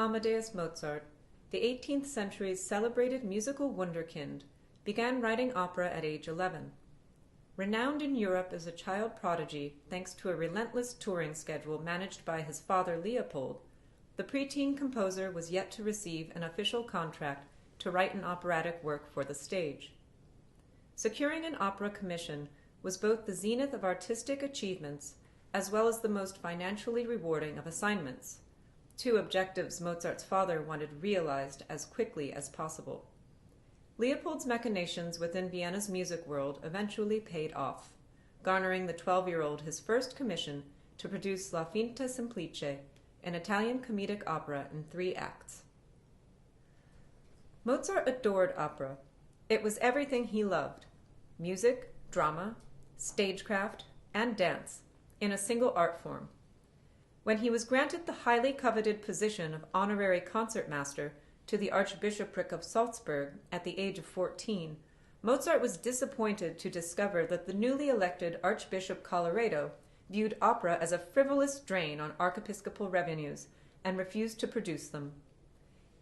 Amadeus Mozart, the 18th century's celebrated musical wunderkind, began writing opera at age 11. Renowned in Europe as a child prodigy thanks to a relentless touring schedule managed by his father Leopold, the preteen composer was yet to receive an official contract to write an operatic work for the stage. Securing an opera commission was both the zenith of artistic achievements as well as the most financially rewarding of assignments, two objectives Mozart's father wanted realized as quickly as possible. Leopold's machinations within Vienna's music world eventually paid off, garnering the 12-year-old his first commission to produce La Finta Semplice, an Italian comedic opera in 3 acts. Mozart adored opera. It was everything he loved: music, drama, stagecraft, and dance, in a single art form. When he was granted the highly coveted position of honorary concertmaster to the Archbishopric of Salzburg at the age of 14, Mozart was disappointed to discover that the newly elected Archbishop Colloredo viewed opera as a frivolous drain on archiepiscopal revenues and refused to produce them.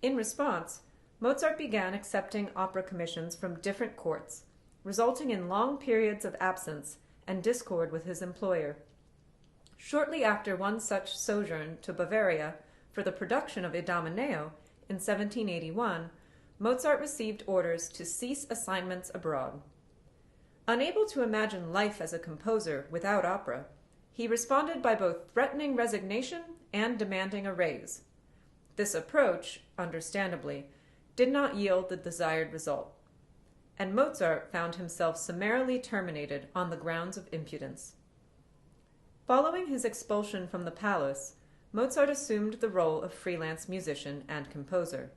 In response, Mozart began accepting opera commissions from different courts, resulting in long periods of absence and discord with his employer. Shortly after one such sojourn to Bavaria for the production of Idomeneo in 1781, Mozart received orders to cease assignments abroad. Unable to imagine life as a composer without opera, he responded by both threatening resignation and demanding a raise. This approach, understandably, did not yield the desired result, and Mozart found himself summarily terminated on the grounds of impudence. Following his expulsion from the palace, Mozart assumed the role of freelance musician and composer.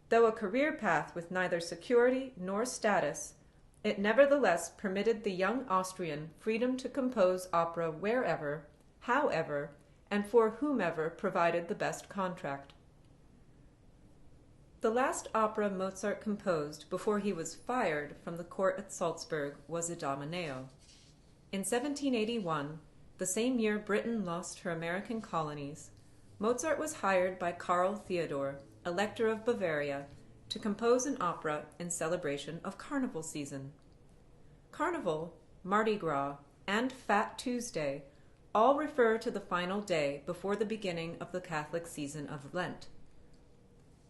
Though a career path with neither security nor status, it nevertheless permitted the young Austrian freedom to compose opera wherever, however, and for whomever provided the best contract. The last opera Mozart composed before he was fired from the court at Salzburg was Idomeneo. In 1781, the same year Britain lost her American colonies, Mozart was hired by Karl Theodor, Elector of Bavaria, to compose an opera in celebration of Carnival season. Carnival, Mardi Gras, and Fat Tuesday all refer to the final day before the beginning of the Catholic season of Lent.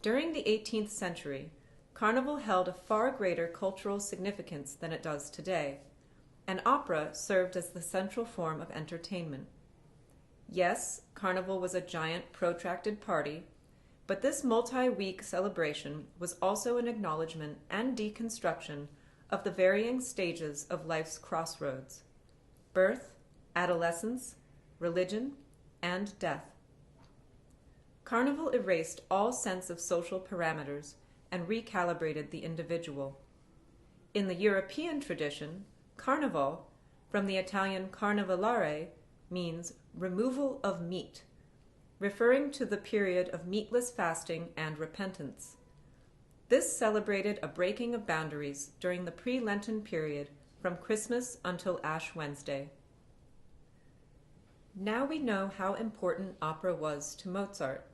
During the 18th century, Carnival held a far greater cultural significance than it does today, and opera served as the central form of entertainment. Yes, Carnival was a giant, protracted party, but this multi-week celebration was also an acknowledgement and deconstruction of the varying stages of life's crossroads: birth, adolescence, religion, and death. Carnival erased all sense of social parameters and recalibrated the individual. In the European tradition, Carnival, from the Italian carnivallare, means removal of meat, referring to the period of meatless fasting and repentance. This celebrated a breaking of boundaries during the pre-Lenten period from Christmas until Ash Wednesday. Now we know how important opera was to Mozart,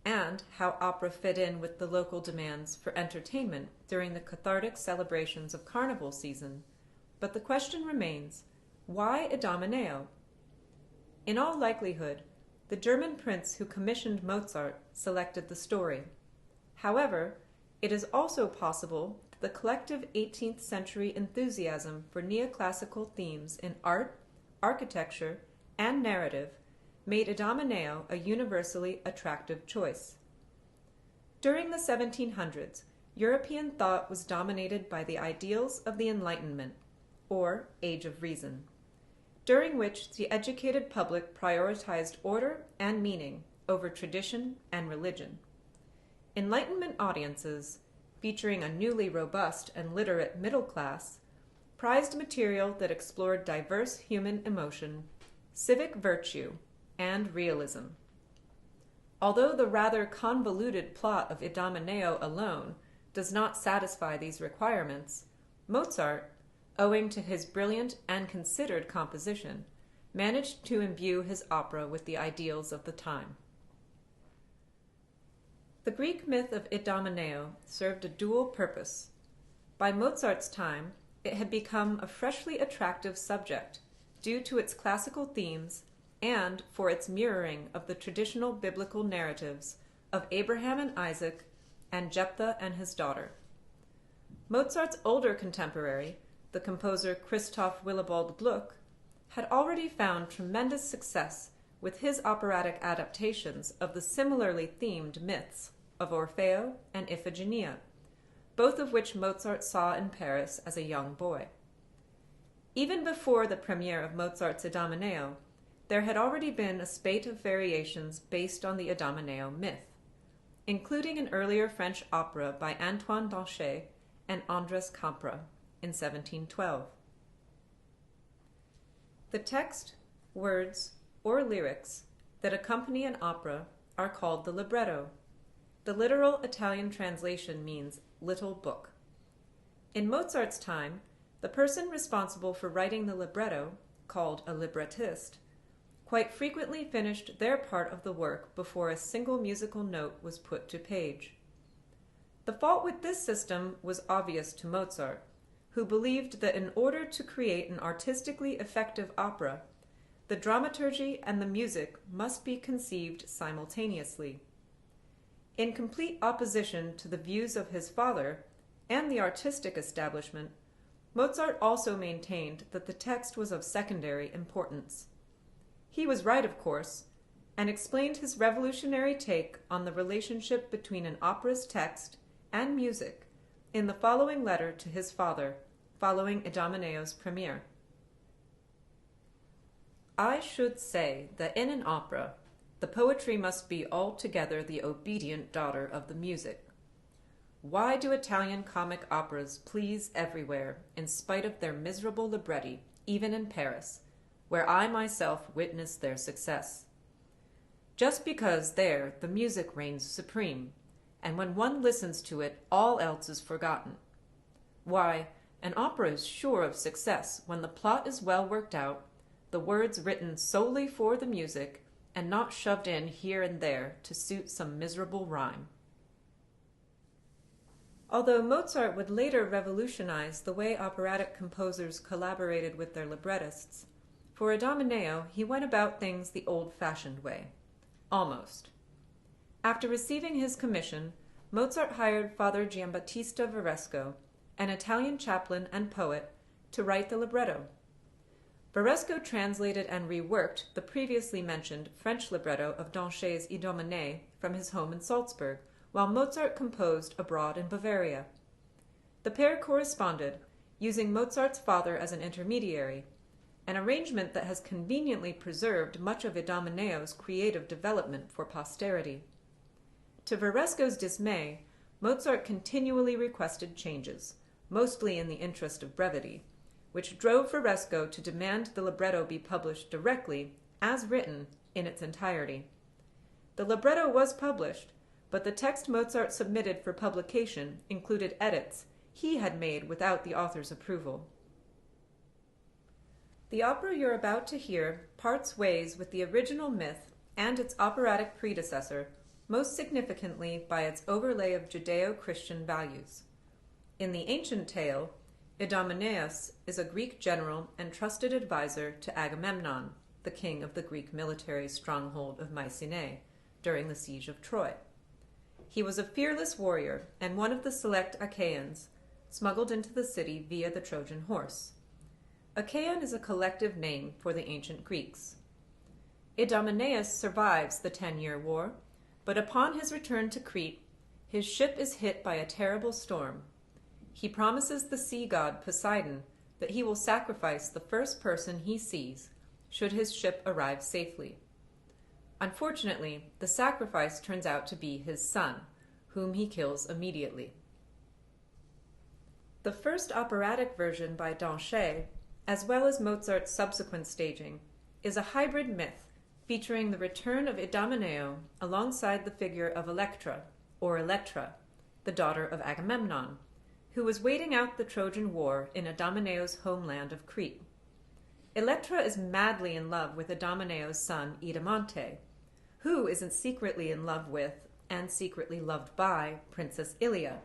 and how opera fit in with the local demands for entertainment during the cathartic celebrations of Carnival season. But the question remains, why Idomeneo? In all likelihood, the German prince who commissioned Mozart selected the story. However, it is also possible that the collective 18th century enthusiasm for neoclassical themes in art, architecture, and narrative made Idomeneo a universally attractive choice. During the 1700s, European thought was dominated by the ideals of the Enlightenment, or Age of Reason, during which the educated public prioritized order and meaning over tradition and religion. Enlightenment audiences, featuring a newly robust and literate middle class, prized material that explored diverse human emotion, civic virtue, and realism. Although the rather convoluted plot of Idomeneo alone does not satisfy these requirements, Mozart, owing to his brilliant and considered composition, managed to imbue his opera with the ideals of the time. The Greek myth of Idomeneo served a dual purpose. By Mozart's time, it had become a freshly attractive subject due to its classical themes and for its mirroring of the traditional biblical narratives of Abraham and Isaac and Jephthah and his daughter. Mozart's older contemporary, the composer Christoph Willibald Gluck, had already found tremendous success with his operatic adaptations of the similarly themed myths of Orfeo and Iphigenia, both of which Mozart saw in Paris as a young boy. Even before the premiere of Mozart's Idomeneo, there had already been a spate of variations based on the Idomeneo myth, including an earlier French opera by Antoine Danchet and Andres Campra in 1712. The text, words, or lyrics that accompany an opera are called the libretto. The literal Italian translation means little book. In Mozart's time, the person responsible for writing the libretto, called a librettist, quite frequently finished their part of the work before a single musical note was put to page. The fault with this system was obvious to Mozart, who believed that in order to create an artistically effective opera, the dramaturgy and the music must be conceived simultaneously. In complete opposition to the views of his father and the artistic establishment, Mozart also maintained that the text was of secondary importance. He was right, of course, and explained his revolutionary take on the relationship between an opera's text and music in the following letter to his father, following Idomeneo's premiere. I should say that in an opera, the poetry must be altogether the obedient daughter of the music. Why do Italian comic operas please everywhere, in spite of their miserable libretti, even in Paris, where I myself witnessed their success? Just because there the music reigns supreme, and when one listens to it, all else is forgotten. Why, an opera is sure of success when the plot is well worked out, the words written solely for the music, and not shoved in here and there to suit some miserable rhyme. Although Mozart would later revolutionize the way operatic composers collaborated with their librettists, for Idomeneo he went about things the old-fashioned way. Almost. After receiving his commission, Mozart hired Father Giambattista Varesco, an Italian chaplain and poet, to write the libretto. Varesco translated and reworked the previously mentioned French libretto of Danchet's Idomeneo from his home in Salzburg, while Mozart composed abroad in Bavaria. The pair corresponded, using Mozart's father as an intermediary, an arrangement that has conveniently preserved much of Idomeneo's creative development for posterity. To Varesco's dismay, Mozart continually requested changes, mostly in the interest of brevity, which drove Varesco to demand the libretto be published directly, as written, in its entirety. The libretto was published, but the text Mozart submitted for publication included edits he had made without the author's approval. The opera you're about to hear parts ways with the original myth and its operatic predecessor, most significantly by its overlay of Judeo-Christian values. In the ancient tale, Idomeneus is a Greek general and trusted advisor to Agamemnon, the king of the Greek military stronghold of Mycenae, during the siege of Troy. He was a fearless warrior and one of the select Achaeans, smuggled into the city via the Trojan horse. Achaean is a collective name for the ancient Greeks. Idomeneus survives the 10-year war, but upon his return to Crete, his ship is hit by a terrible storm. He promises the sea god Poseidon that he will sacrifice the first person he sees, should his ship arrive safely. Unfortunately, the sacrifice turns out to be his son, whom he kills immediately. The first operatic version by Danchet, as well as Mozart's subsequent staging, is a hybrid myth featuring the return of Idomeneo alongside the figure of Electra, or Electra, the daughter of Agamemnon, who was waiting out the Trojan War in Idomeneo's homeland of Crete. Electra is madly in love with Idomeneo's son Idamonte, who isn't secretly in love with, and secretly loved by Princess Ilia,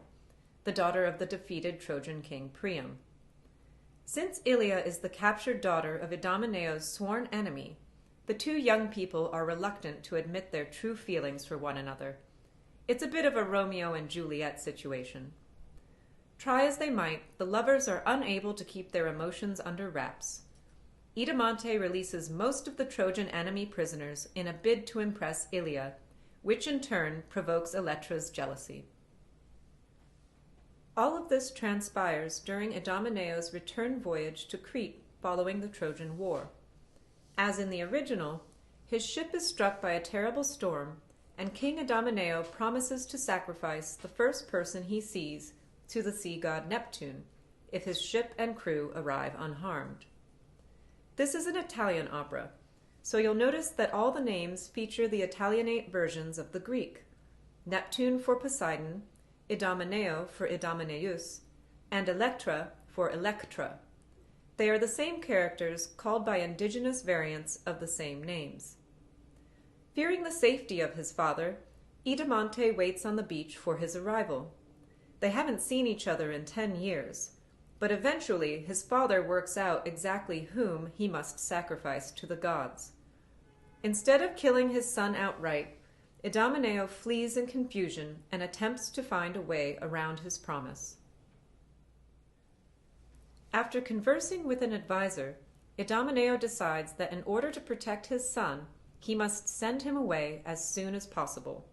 the daughter of the defeated Trojan king Priam. Since Ilia is the captured daughter of Idomeneo's sworn enemy, the two young people are reluctant to admit their true feelings for one another. It's a bit of a Romeo and Juliet situation. Try as they might, the lovers are unable to keep their emotions under wraps. Idomene releases most of the Trojan enemy prisoners in a bid to impress Ilia, which in turn provokes Electra's jealousy. All of this transpires during Idomeneo's return voyage to Crete following the Trojan War. As in the original, his ship is struck by a terrible storm, and King Idomeneo promises to sacrifice the first person he sees to the sea god Neptune if his ship and crew arrive unharmed. This is an Italian opera, so you'll notice that all the names feature the Italianate versions of the Greek: Neptune for Poseidon, Idomeneo for Idomeneus, and Electra for Electra. They are the same characters called by indigenous variants of the same names. Fearing the safety of his father, Idomene waits on the beach for his arrival. They haven't seen each other in 10 years, but eventually his father works out exactly whom he must sacrifice to the gods. Instead of killing his son outright, Idomeneo flees in confusion and attempts to find a way around his promise. After conversing with an advisor, Idomeneo decides that in order to protect his son, he must send him away as soon as possible.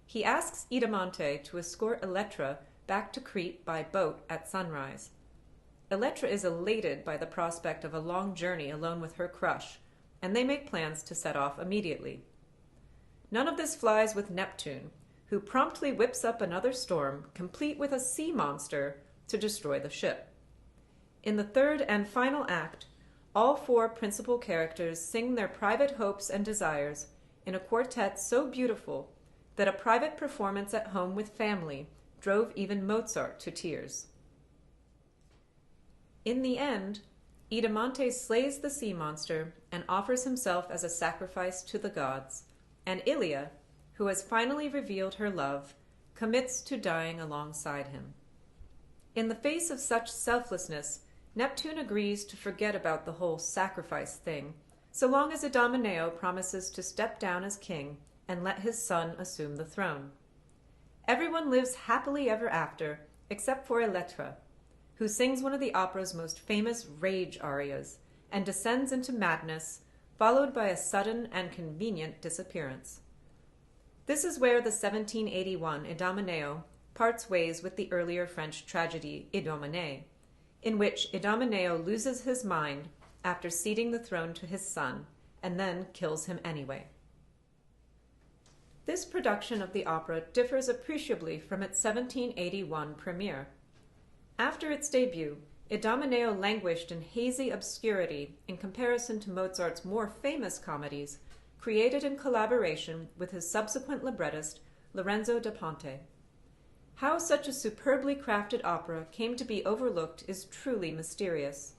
He asks Idomene to escort Electra back to Crete by boat at sunrise. Electra is elated by the prospect of a long journey alone with her crush, and they make plans to set off immediately. None of this flies with Neptune, who promptly whips up another storm, complete with a sea monster, to destroy the ship. In the third and final act, all 4 principal characters sing their private hopes and desires in a quartet so beautiful that a private performance at home with family drove even Mozart to tears. In the end, Idomene slays the sea monster and offers himself as a sacrifice to the gods, and Ilia, who has finally revealed her love, commits to dying alongside him. In the face of such selflessness, Neptune agrees to forget about the whole sacrifice thing, so long as Idomeneo promises to step down as king and let his son assume the throne. Everyone lives happily ever after, except for Electra, who sings one of the opera's most famous rage arias and descends into madness, followed by a sudden and convenient disappearance. This is where the 1781 Idomeneo parts ways with the earlier French tragedy Idomenée, in which Idomeneo loses his mind after ceding the throne to his son and then kills him anyway. This production of the opera differs appreciably from its 1781 premiere. After its debut, Idomeneo languished in hazy obscurity in comparison to Mozart's more famous comedies, created in collaboration with his subsequent librettist, Lorenzo da Ponte. How such a superbly crafted opera came to be overlooked is truly mysterious.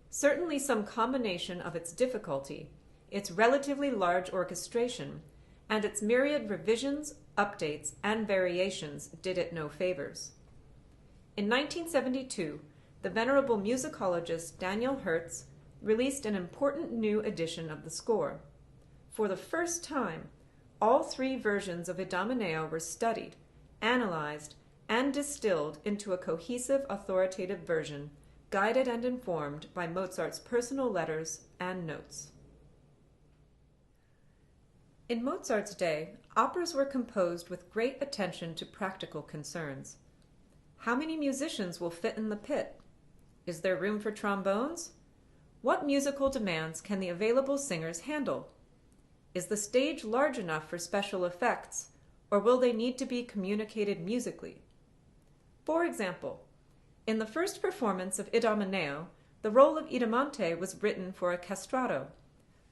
Certainly some combination of its difficulty, its relatively large orchestration, and its myriad revisions, updates, and variations did it no favors. In 1972, the venerable musicologist Daniel Hertz released an important new edition of the score. For the first time, all 3 versions of Idomeneo were studied, analyzed, and distilled into a cohesive authoritative version, guided and informed by Mozart's personal letters and notes. In Mozart's day, operas were composed with great attention to practical concerns. How many musicians will fit in the pit? Is there room for trombones? What musical demands can the available singers handle? Is the stage large enough for special effects, or will they need to be communicated musically? For example, in the first performance of Idomeneo, the role of Idomene was written for a castrato,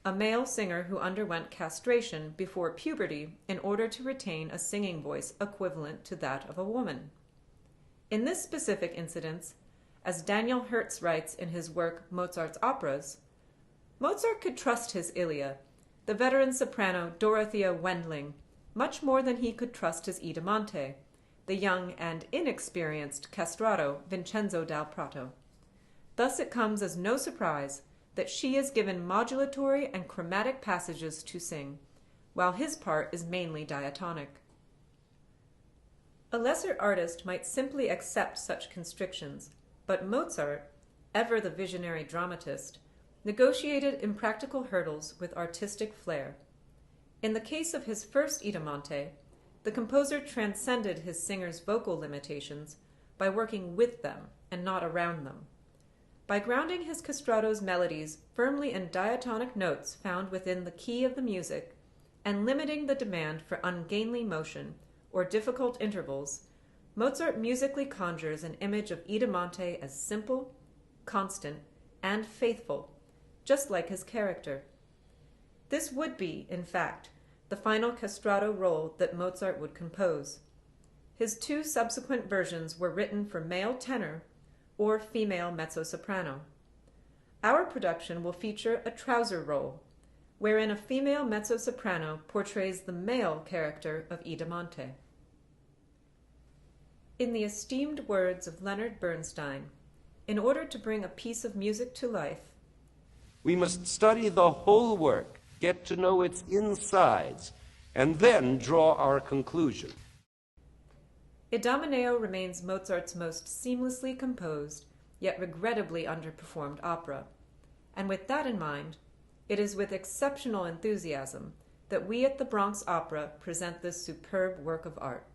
a male singer who underwent castration before puberty in order to retain a singing voice equivalent to that of a woman. In this specific incident, as Daniel Hertz writes in his work Mozart's Operas, Mozart could trust his Ilia, the veteran soprano Dorothea Wendling, much more than he could trust his Idamante, the young and inexperienced castrato Vincenzo dal Prato. Thus it comes as no surprise that she is given modulatory and chromatic passages to sing, while his part is mainly diatonic. A lesser artist might simply accept such constrictions, but Mozart, ever the visionary dramatist, negotiated impractical hurdles with artistic flair. In the case of his first Idamante, the composer transcended his singer's vocal limitations by working with them and not around them. By grounding his castrato's melodies firmly in diatonic notes found within the key of the music and limiting the demand for ungainly motion or difficult intervals, Mozart musically conjures an image of Idamante as simple, constant, and faithful, just like his character. This would be, in fact, the final castrato role that Mozart would compose. His two subsequent versions were written for male tenor or female mezzo-soprano. Our production will feature a trouser role, wherein a female mezzo-soprano portrays the male character of Idamante. In the esteemed words of Leonard Bernstein, in order to bring a piece of music to life, we must study the whole work, get to know its insides, and then draw our conclusion. Idomeneo remains Mozart's most seamlessly composed, yet regrettably underperformed opera, and with that in mind, it is with exceptional enthusiasm that we at the Bronx Opera present this superb work of art.